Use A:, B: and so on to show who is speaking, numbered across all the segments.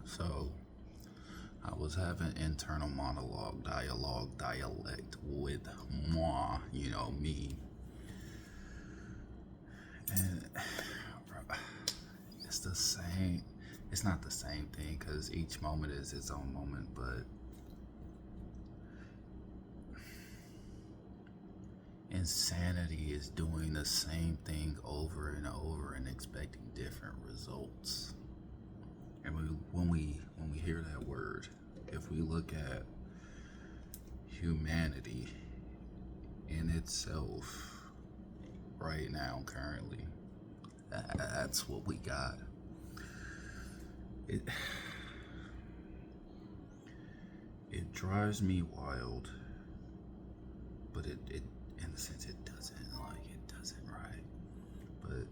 A: So I was having internal monologue, dialect with moi, me. And it's the same. It's not the same thing because each moment is its own moment, but insanity is doing the same thing over and over and expecting different results. And when we hear that word, if we look at humanity in itself right now, currently, that's what we got. It it drives me wild, but it in a sense it doesn't, right? But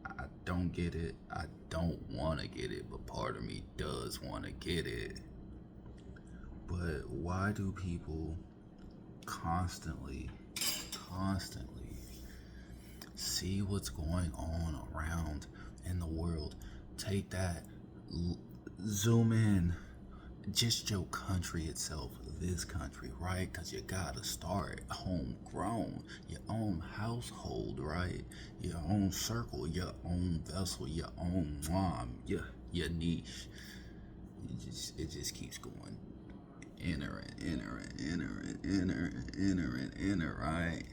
A: I don't get it. I don't want to get it, but part of me does want to get it. But why do people constantly see what's going on around in the world? Take that, zoom in, just your country itself, this country, right? Because you gotta start homegrown, your own household, right? Your own circle, your own vessel, your own mom, your niche. It just keeps going. Enter and enter, right?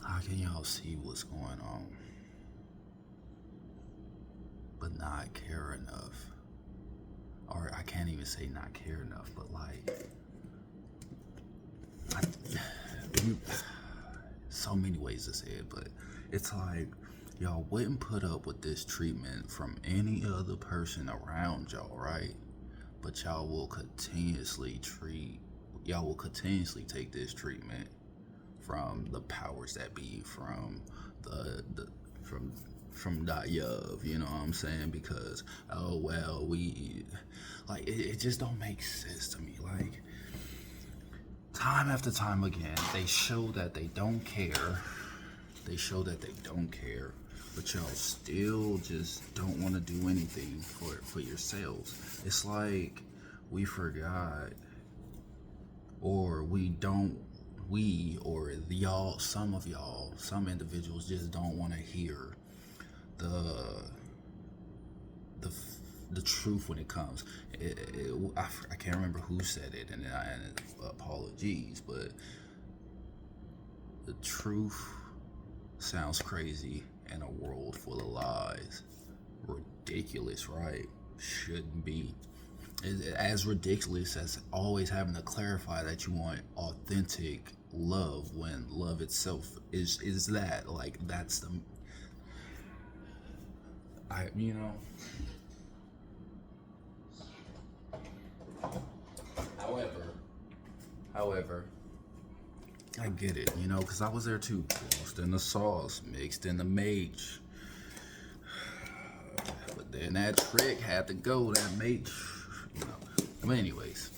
A: How can y'all see what's going on but not care enough? Or I can't even say not care enough, but like, so many ways to say it, but it's like y'all wouldn't put up with this treatment from any other person around y'all, right? But y'all will continuously take this treatment from the powers that be, from the from .yov, you know what I'm saying? Because we like it just don't make sense to me. Like, time after time again, they show that they don't care. But y'all still just don't want to do anything for yourselves. It's like we forgot, or some individuals just don't want to hear the the truth when it comes. I can't remember who said it, and apologies, but the truth sounds crazy in a world full of lies. Ridiculous, right? Shouldn't be. As ridiculous as always having to clarify that you want authentic love when love itself is that, like, that's the I you know however I get it, because I was there too, lost in the sauce, mixed in the mage. But then that trick had to go, that mage, But anyways,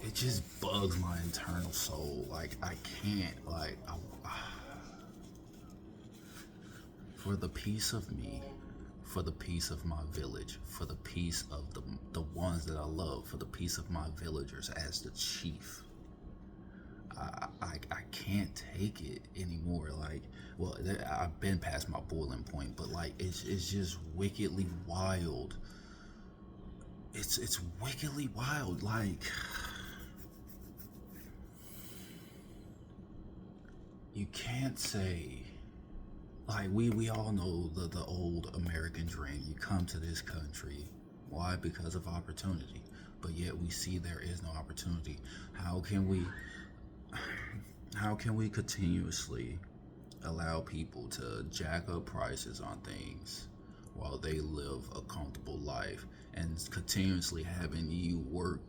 A: it just bugs my internal soul. Like, I can't, for the peace of me, for the peace of my village, for the peace of the ones that I love, for the peace of my villagers as the chief, I can't take it anymore. Like, well, I've been past my boiling point, but like, it's just wickedly wild. It's wickedly wild. Like, you can't say, like, we all know the old American dream. You come to this country, why? Because of opportunity. But yet we see there is no opportunity. How can we continuously allow people to jack up prices on things while they live a comfortable life, and continuously having you work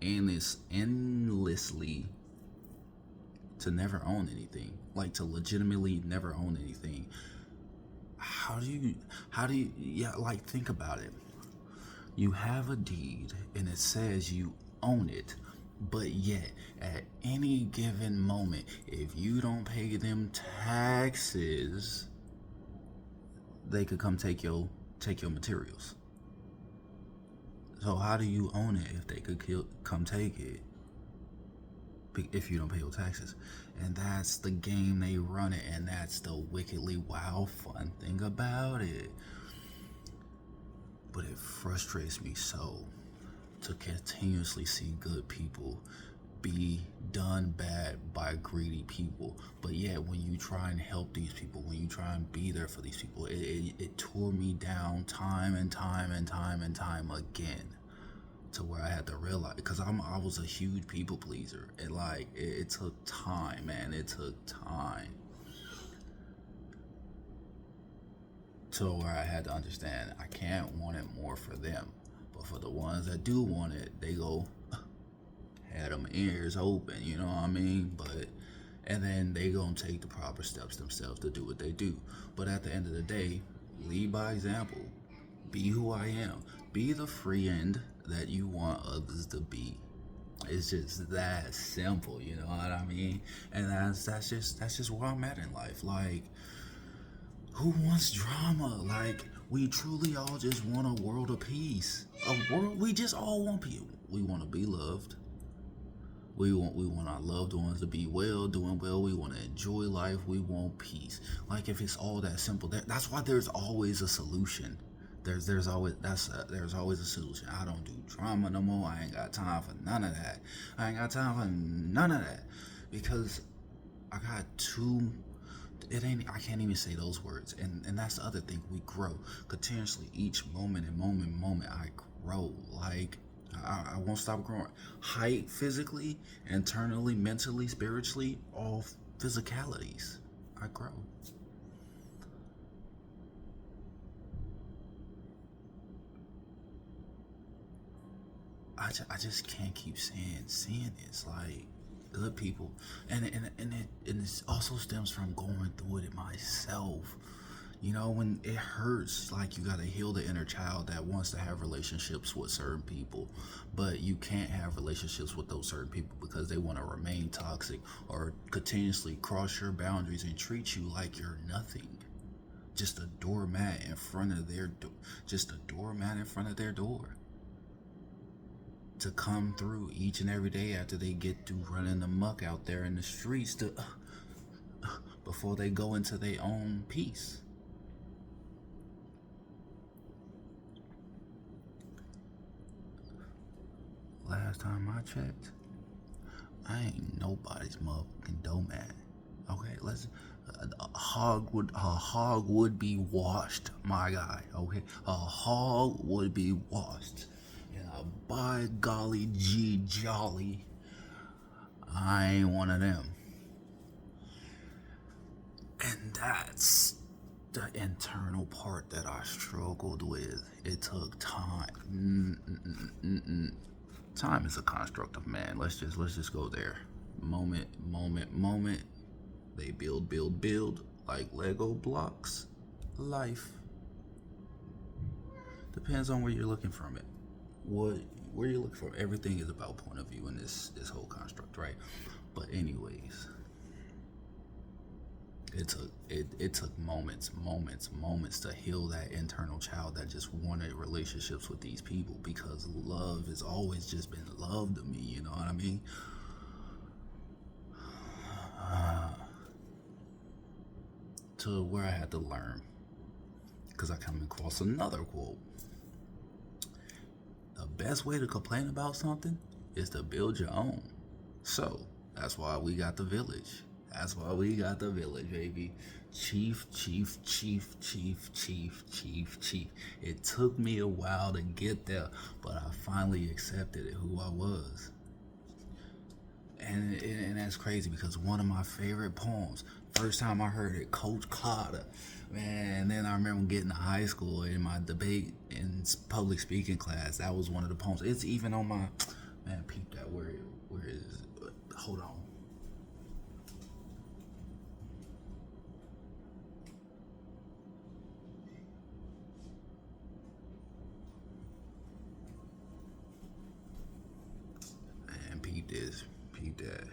A: endlessly to never own anything, like to legitimately never own anything? How do you like, think about it. You have a deed and it says you own it, but yet at any given moment, if you don't pay them taxes, they could come take your materials. So how do you own it if they could come take it if you don't pay your taxes? And that's the game they run it, and that's the wickedly wild fun thing about it. But it frustrates me so to continuously see good people be done bad by greedy people. But yet when you try and help these people, when you try and be there for these people, it tore me down time and time and time and time again, to where I had to realize, because I was a huge people pleaser, and like it took time, man. It took time to where I had to understand I can't want it more for them, but for the ones that do want it, they go had them ears open, you know what I mean? But and then they gonna take the proper steps themselves to do what they do. But at the end of the day, lead by example. Be who I am. Be the friend that you want others to be. It's just that simple, you know what I mean? And that's just where I'm at in life. Like, who wants drama? Like, we truly all just want a world of peace. A world we just all want peace. We want to be loved. We want our loved ones to be well, doing well. We want to enjoy life. We want peace. Like, if it's all that simple, that's why there's always a solution. There's always a solution. I don't do drama no more. I ain't got time for none of that. Because I got too. I can't even say those words. And that's the other thing. We grow continuously. Each moment I grow. Like, I won't stop growing. Height, physically, internally, mentally, spiritually, all physicalities. I grow. I just can't keep seeing this. Like, good people, and it also stems from going through it myself. You know, when it hurts, like, you gotta heal the inner child that wants to have relationships with certain people, but you can't have relationships with those certain people because they want to remain toxic or continuously cross your boundaries and treat you like you're nothing. Just a doormat in front of their door. To come through each and every day after they get through running the muck out there in the streets before they go into their own peace. Last time I checked, I ain't nobody's motherfucking doormat. Okay, a hog would be washed, my guy. Okay, a hog would be washed. And by golly gee jolly, I ain't one of them. And that's the internal part that I struggled with. It took time. Time is a construct of man. Let's just go there. Moment. They build like Lego blocks. Life depends on where you're looking from it. Where you're looking from. Everything is about point of view in this whole construct, right? But anyways, it took moments to heal that internal child that just wanted relationships with these people, because love has always just been love to me, you know what I mean? To where I had to learn, because I come across another quote. The best way to complain about something is to build your own. So that's why we got the village. Baby. Chief. It took me a while to get there, but I finally accepted it, who I was. And that's crazy, because one of my favorite poems, first time I heard it, Coach Carter, man. And then I remember getting to high school in my debate in public speaking class. That was one of the poems. It's even on my, man, peep that. Where is it? Hold on. Man, peep this. Peep that.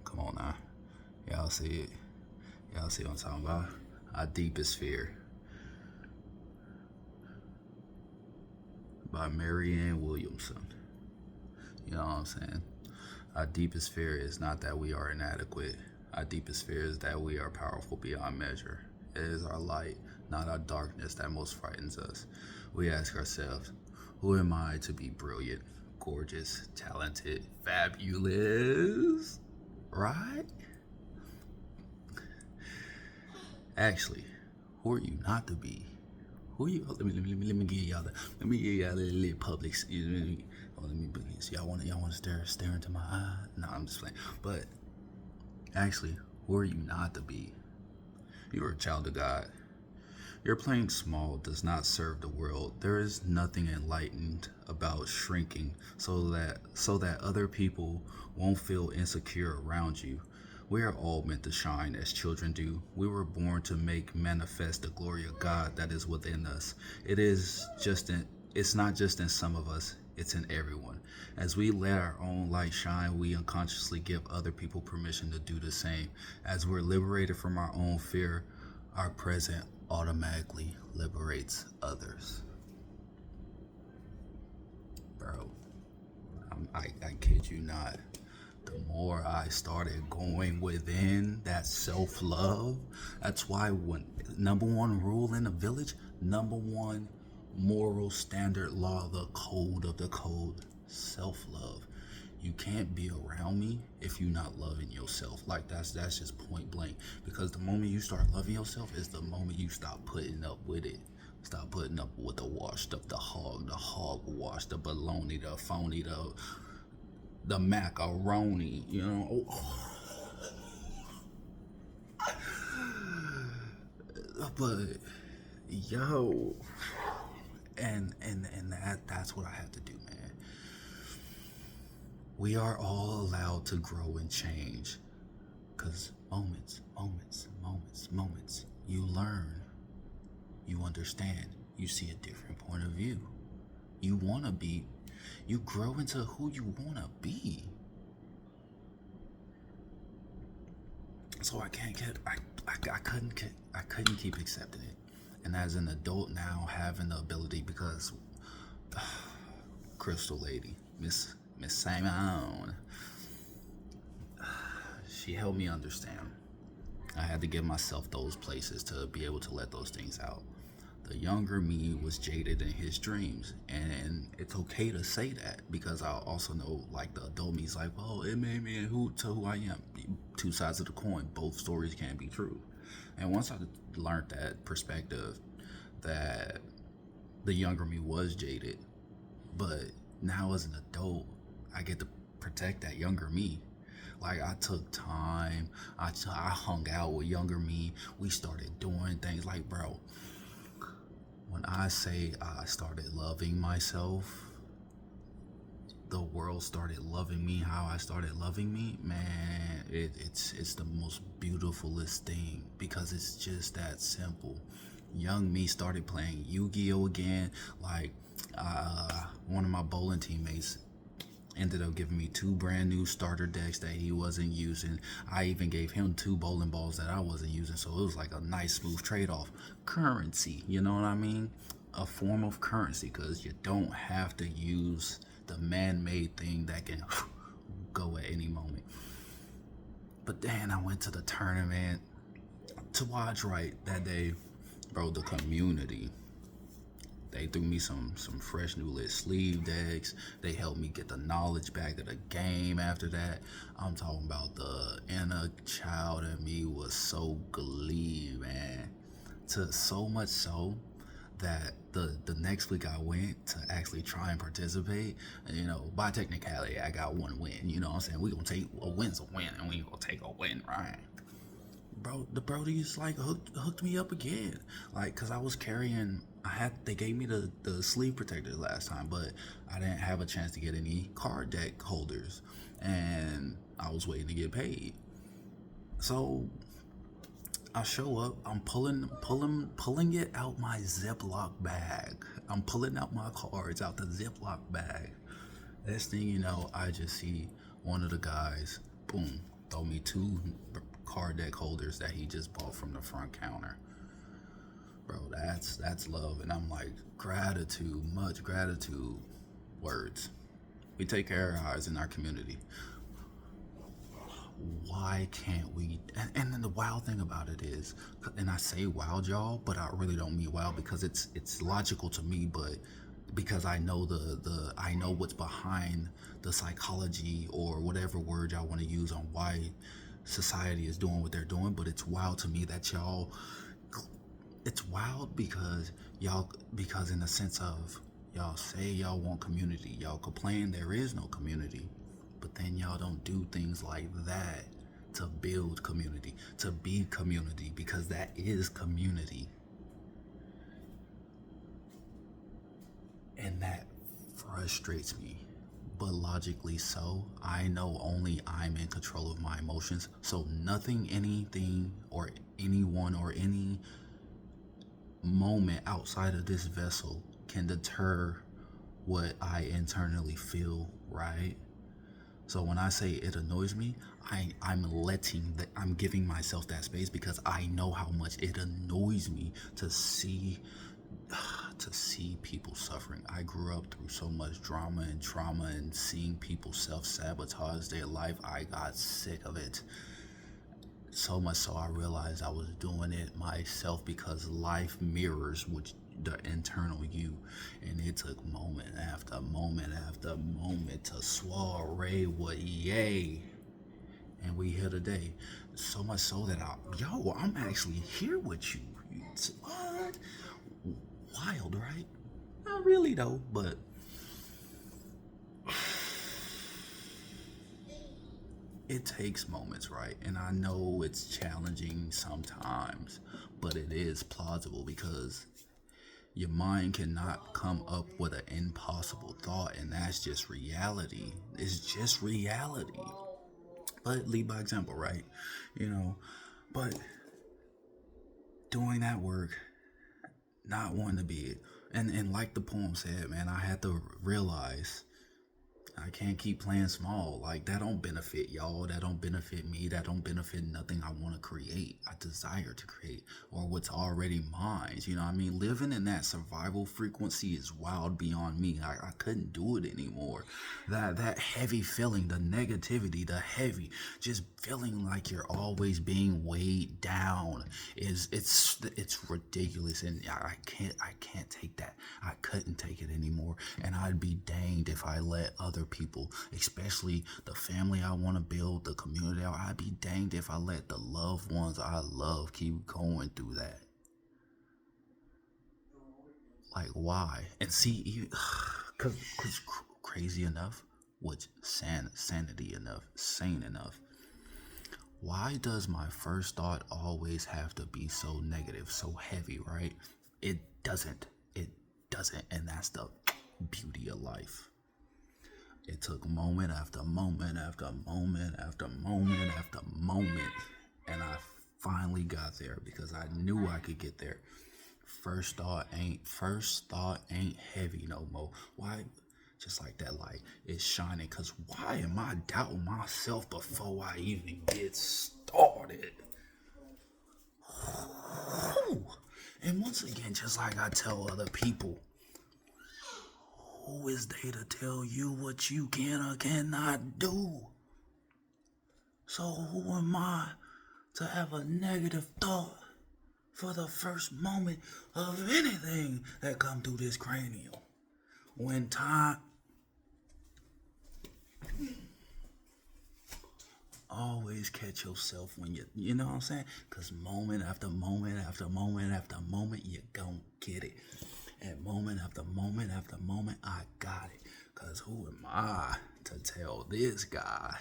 A: Come on now. Y'all see it? Y'all see what I'm talking about? Our Deepest Fear by Marianne Williamson. You know what I'm saying? Our deepest fear is not that we are inadequate. Our deepest fear is that we are powerful beyond measure. It is our light, not our darkness, that most frightens us. We ask ourselves, who am I to be brilliant, gorgeous, talented, fabulous? Right? Actually, who are you not to be? Who are you? Let me give y'all a little public. Let me so y'all want to stare into my eye? No, I'm just playing. But actually, who are you not to be? You are a child of God. Your playing small does not serve the world. There is nothing enlightened about shrinking so that other people won't feel insecure around you. We are all meant to shine as children do. We were born to make manifest the glory of God that is within us. It's not just in some of us, it's in everyone. As we let our own light shine, we unconsciously give other people permission to do the same. As we're liberated from our own fear, our present automatically liberates others. Bro, I kid you not. The more I started going within that self-love, that's why when number one rule in the village, number one moral standard law, the code of the code, self-love. You can't be around me if you're not loving yourself. Like that's just point blank. Because the moment you start loving yourself is the moment you stop putting up with it. Stop putting up with the washed up, the hog wash, the baloney, the phony, the macaroni, you know. But yo, and that's what I have to do, man. We are all allowed to grow and change, because moments, you learn, you understand, you see a different point of view. You grow into who you want to be. So I couldn't keep accepting it. And as an adult now, having the ability, because Crystal Lady, Miss Simone, she helped me understand. I had to give myself those places to be able to let those things out. The younger me was jaded in his dreams, and it's okay to say that, because I also know, like, the adult me's like, well, it made me who I am. Two sides of the coin. Both stories can be true. And once I learned that perspective, that the younger me was jaded, but now as an adult, I get to protect that younger me. Like, I took time, I hung out with younger me, we started doing things. Like, bro, when I say I started loving myself, the world started loving me how I started loving me, man, it's the most beautifulest thing, because it's just that simple. Young me started playing Yu-Gi-Oh again. Like, one of my bowling teammates ended up giving me 2 brand new starter decks that he wasn't using. I even gave him 2 bowling balls that I wasn't using, so it was like a nice smooth trade-off. Currency, you know what I mean? A form of currency, because you don't have to use the man-made thing that can go at any moment. But then I went to the tournament to watch right that day. Bro, the community, they threw me some fresh new lit sleeve decks. They helped me get the knowledge back of the game after that. I'm talking about the inner child in me was so glee, man. To so much so that the next week I went to actually try and participate. And, you know, by technicality, I got 1 win. You know what I'm saying? We gonna take a win's a win, and we gonna take a win, right? Bro, the Brodies like hooked me up again. Like, cause I was carrying, they gave me the sleeve protectors last time, but I didn't have a chance to get any card deck holders, and I was waiting to get paid. So I show up, I'm pulling it out my Ziploc bag. I'm pulling out my cards out the Ziploc bag. Next thing you know, I just see one of the guys, boom, throw me 2 card deck holders that he just bought from the front counter. Bro, that's love. And I'm like, gratitude, much gratitude. Words. We take care of ours in our community. Why can't we? And then the wild thing about it is, and I say wild, y'all, but I really don't mean wild because it's logical to me, but because I know the I know what's behind the psychology or whatever word y'all want to use on why society is doing what they're doing. But it's wild to me that y'all, it's wild because in the sense of y'all say y'all want community, y'all complain there is no community, but then y'all don't do things like that to build community, to be community, because that is community. And that frustrates me. But logically so, I know only I'm in control of my emotions. So nothing, anything, or anyone, or any moment outside of this vessel can deter what I internally feel, right? So when I say it annoys me, I'm giving myself that space because I know how much it annoys me to see people suffering. I grew up through so much drama and trauma, and seeing people self-sabotage their life, I got sick of it. So much so I realized I was doing it myself because life mirrors the internal you, and it took moment after moment after moment to soiree what yay, and we here today. So much so that I'm actually here with you. What? Wild, right? Not really though, but it takes moments, right? And I know it's challenging sometimes, but it is plausible because your mind cannot come up with an impossible thought, and that's just reality. It's just reality. But lead by example, right? You know, but doing that work, not wanting to be it. And like the poem said, man, I had to realize I can't keep playing small. Like, that don't benefit y'all. That don't benefit me. That don't benefit nothing I want to create. I desire to create, or what's already mine. You know what I mean? Living in that survival frequency is wild beyond me. I couldn't do it anymore. That heavy feeling, the negativity, the heavy, just feeling like you're always being weighed down it's ridiculous, and I can't take that. I couldn't take it anymore, and I'd be danged if I let other people, especially the family I want to build, the community, I'd be danged if I let the loved ones I love keep going through that. Like, why? And see, cause crazy enough, which sanity enough, sane enough. Why does my first thought always have to be so negative, so heavy, right? It doesn't. It doesn't. And that's the beauty of life. It took moment after moment after moment after moment after moment. And I finally got there because I knew I could get there. First thought ain't heavy no more. Why? Just like that light is shining. Cause why am I doubting myself before I even get started? And once again, just like I tell other people, who is they to tell you what you can or cannot do? So who am I to have a negative thought for the first moment of anything that come through this cranium? When time... Always catch yourself when you know what I'm saying? Because moment after moment after moment after moment, you gon' get it. And moment after moment after moment, I got it. Because who am I to tell this guy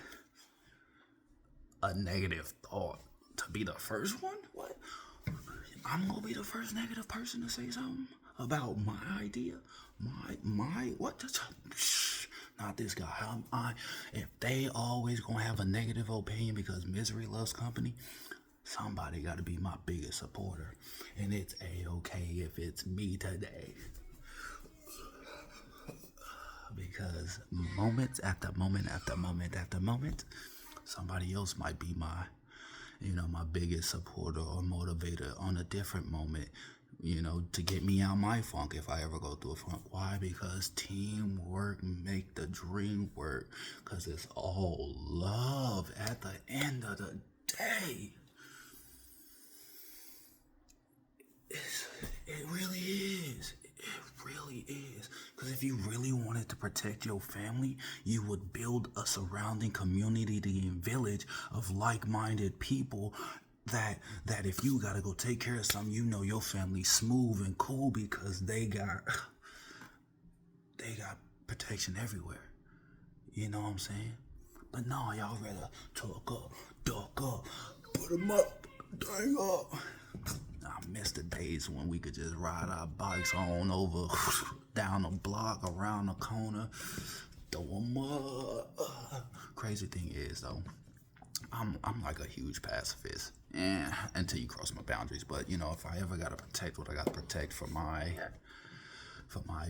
A: a negative thought to be the first one? What? I'm gonna be the first negative person to say something about my idea? What? Not this guy. If they always gonna have a negative opinion because misery loves company, somebody gotta be my biggest supporter. And it's a-okay if it's me today. Because moments after moment after moment after moment, somebody else might be my biggest supporter or motivator on a different moment. to get me out my funk if I ever go through a funk. Why? Because teamwork make the dream work. Because it's all love at the end of the day. It really is. It really is. Because if you really wanted to protect your family, you would build a surrounding community and village of like-minded people that if you gotta go take care of something, your family's smooth and cool because they got protection everywhere. You know what I'm saying? But no, y'all rather talk up, duck up, put them up, dang up. I miss the days when we could just ride our bikes on over, down the block, around the corner, throw them up. Crazy thing is though, I'm like a huge pacifist, until you cross my boundaries. But if I ever gotta protect what I gotta protect for my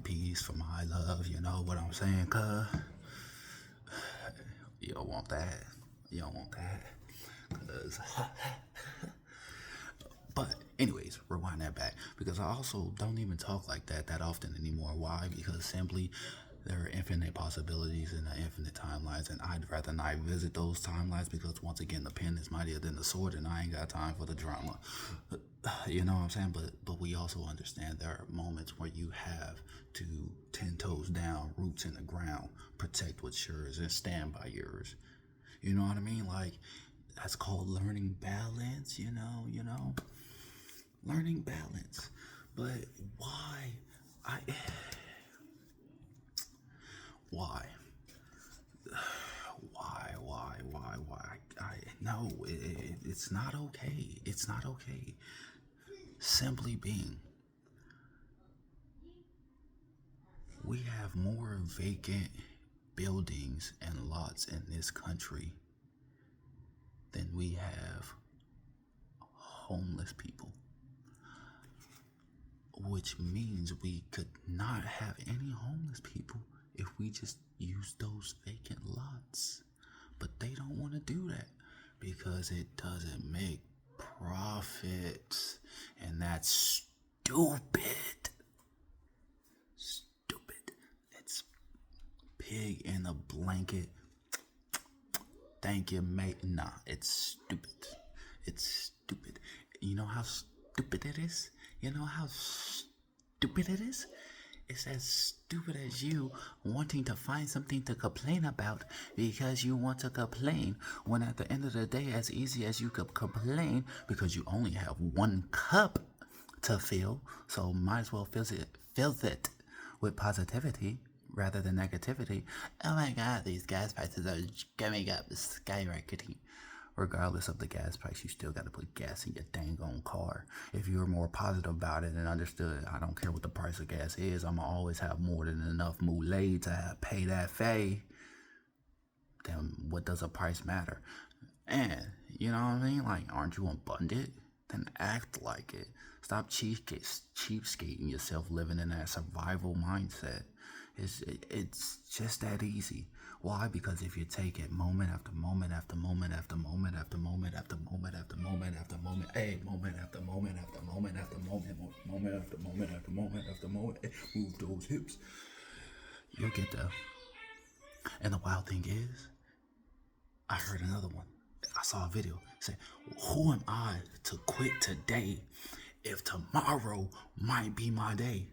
A: peace, for my love, you know what I'm saying? Cause you don't want that. You don't want that. Cause but anyways, rewind that back, because I also don't even talk like that often anymore. Why? Because simply there are infinite possibilities in the infinite timelines, and I'd rather not visit those timelines because once again the pen is mightier than the sword, and I ain't got time for the drama. You know what I'm saying? But we also understand there are moments where you have to 10 toes down, roots in the ground, protect what's yours and stand by yours. You know what I mean? Like, that's called learning balance, learning balance. But why? Why? No, it's not okay. It's not okay. Simply being, we have more vacant buildings and lots in this country than we have homeless people, which means we could not have any homeless people if we just use those vacant lots. But they don't want to do that because it doesn't make profits, and that's stupid. It's pig in a blanket. Thank you, mate. Nah, it's stupid. It's stupid. You know how stupid it is? It's as stupid as you wanting to find something to complain about because you want to complain, when at the end of the day, as easy as you could complain, because you only have one cup to fill, so might as well fill it with positivity rather than negativity. Oh my God, these gas prices are going up, skyrocketing. Regardless of the gas price, you still got to put gas in your dang on car. If you were more positive about it and understood, I don't care what the price of gas is, I'm going to always have more than enough mulay to pay that fee, then what does a price matter? And, you know what I mean? Like, aren't you abundant? Then act like it. Stop cheapskating yourself, living in that survival mindset. It's just that easy. Why? Because if you take it moment after moment after moment after moment after moment after moment after moment after moment, moment after moment after moment after moment, moment after moment after moment after moment, move those hips, you'll get there. And the wild thing is, I heard another one. I saw a video say, who am I to quit today if tomorrow might be my day?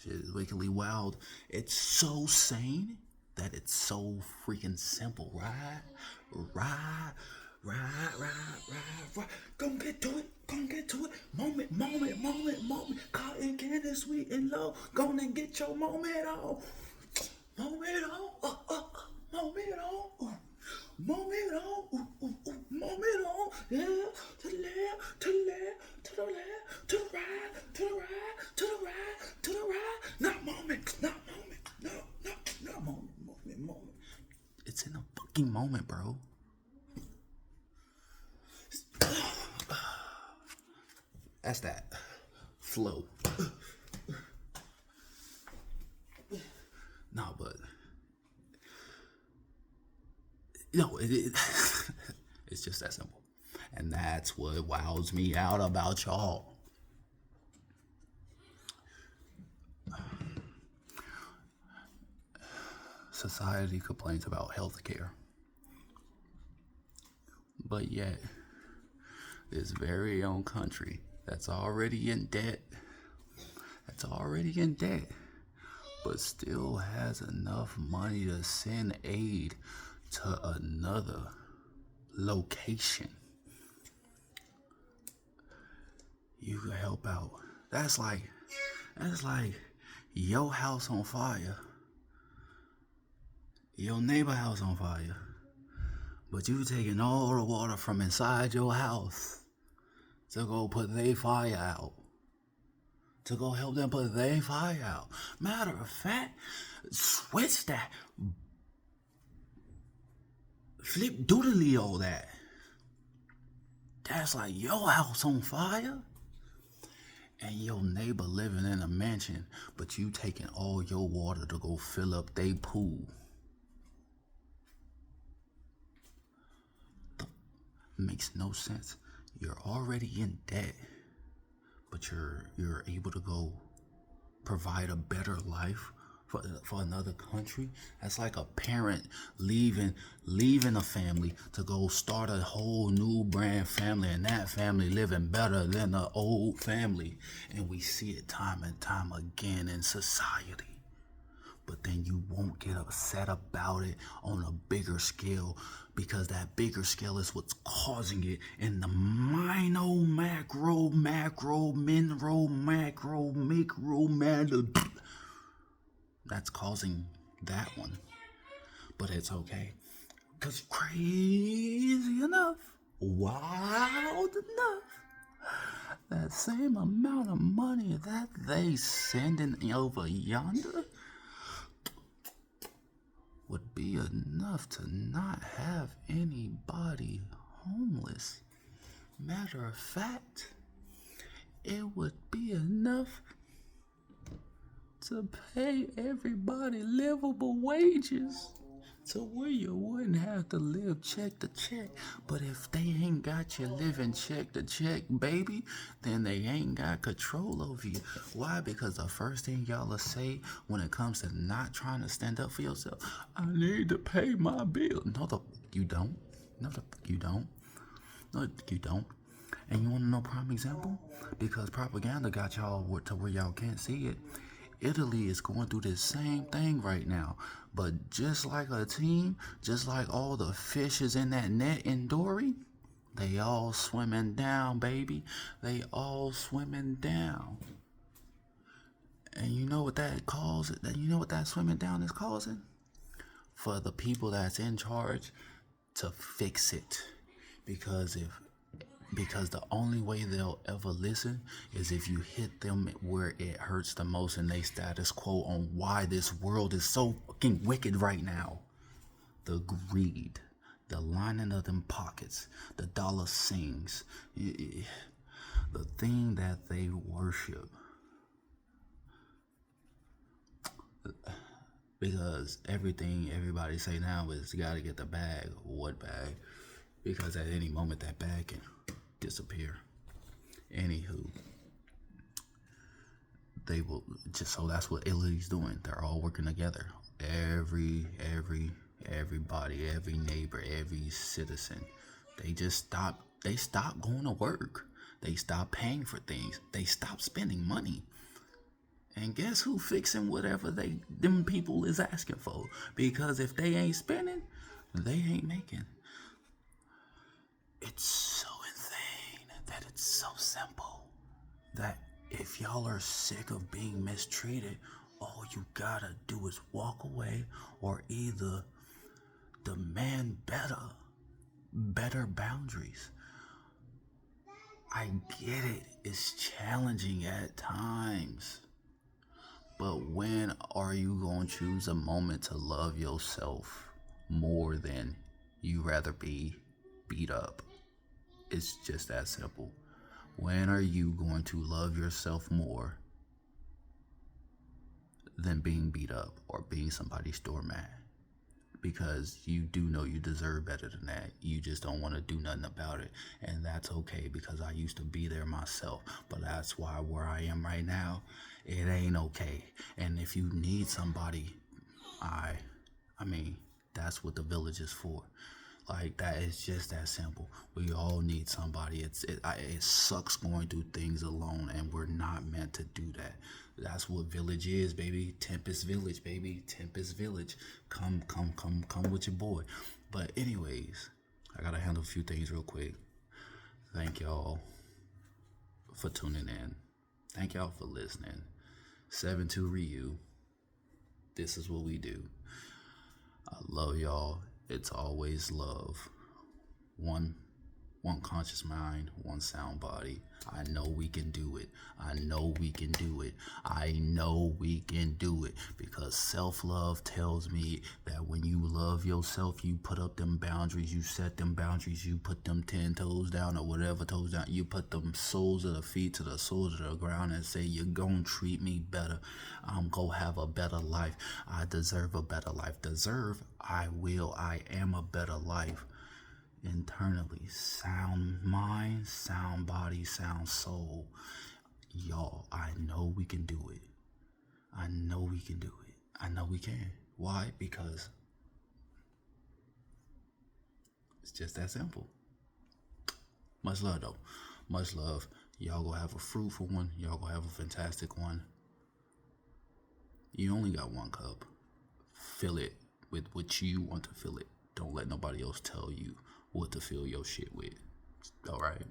A: Shit is wickedly wild. It's so sane that it's so freaking simple, right? Gon' get to it. Moment. Cotton candy, sweet and low. Gonna get your moment on. Moment on. Yeah, to the left, to the left, to the left, to the right, to the right, to the right, to the right. Not moment. No, moment. It's in a fucking moment, bro. That's that flow. No, but no, it's just that simple. And that's what wows me out about y'all. Society complains about healthcare, but yet this very own country that's already in debt, but still has enough money to send aid to another location. You can help out. That's like your house on fire, your neighbor house on fire, but you taking all the water from inside your house to go put their fire out, to go help them put their fire out. Matter of fact, switch that, flip doodly all that. That's like your house on fire and your neighbor living in a mansion, but you taking all your water to go fill up their pool. Makes no sense. You're already in debt, but you're able to go provide a better life for another country. That's like a parent leaving a family to go start a whole new brand family, and that family living better than the old family. And we see it time and time again in society. But then you won't get upset about it on a bigger scale, because that bigger scale is what's causing it. And the minor, macro, mineral, macro, micro, that's causing that one. But it's okay, because crazy enough, wild enough, that same amount of money that they sending over yonder would be enough to not have anybody homeless. Matter of fact, it would be enough to pay everybody livable wages, to where you wouldn't have to live check to check. But if they ain't got you living check to check, baby, then they ain't got control over you. Why? Because the first thing y'all will say when it comes to not trying to stand up for yourself, I need to pay my bill. No, you don't. No, you don't. No, you don't. And you want to know prime example? Because propaganda got y'all to where y'all can't see it. Italy is going through this same thing right now. But just like a team, just like all the fishes in that net in Dory, they all swimming down, baby. They all swimming down. And you know what that causes? You know what that swimming down is causing? For the people that's in charge to fix it. Because the only way they'll ever listen is if you hit them where it hurts the most in their status quo on why this world is so fucking wicked right now. The greed, the lining of them pockets, the dollar sings, the thing that they worship. Because everything everybody say now is you gotta get the bag. What bag? Because at any moment that bag can disappear. Anywho, they will just, so that's what Italy's doing. They're all working together. Everybody, every neighbor, every citizen. They stop going to work. They stop paying for things. They stop spending money. And guess who fixing whatever them people is asking for? Because if they ain't spending, they ain't making. It's so insane that it's so simple. That if y'all are sick of being mistreated, all you gotta do is walk away or either demand better boundaries. I get it, it's challenging at times. But when are you going to choose a moment to love yourself more than you rather be beat up? It's just that simple. When are you going to love yourself more than being beat up or being somebody's doormat? because you do know you deserve better than that. You just don't want to do nothing about it. And that's okay, because I used to be there myself. But that's why where I am right now, it ain't okay. And if you need somebody, I mean, that's what the village is for. Like, that is just that simple. We all need somebody. It sucks going through things alone, and we're not meant to do that. That's what village is, baby. Tempest Village, baby. Tempest Village. Come with your boy. But anyways, I gotta handle a few things real quick. Thank y'all for tuning in. Thank y'all for listening. 7-2 Ryu. This is what we do. I love y'all. It's always love. One conscious mind, one sound body. I know we can do it. I know we can do it. I know we can do it, because self-love tells me that when you love yourself, you put up them boundaries, you set them boundaries, you put them 10 toes down or whatever toes down, you put them soles of the feet to the soles of the ground and say, you're gonna treat me better. I'm gonna have a better life. I deserve a better life. Deserve, I will. I am a better life. Internally, sound mind, sound body, sound soul. Y'all, I know we can do it. I know we can do it. I know we can. Why? Because it's just that simple. Much love, though. Much love. Y'all gonna have a fruitful one. Y'all gonna have a fantastic one. You only got one cup. Fill it with what you want to fill it. Don't let nobody else tell you what to fill your shit with. All right?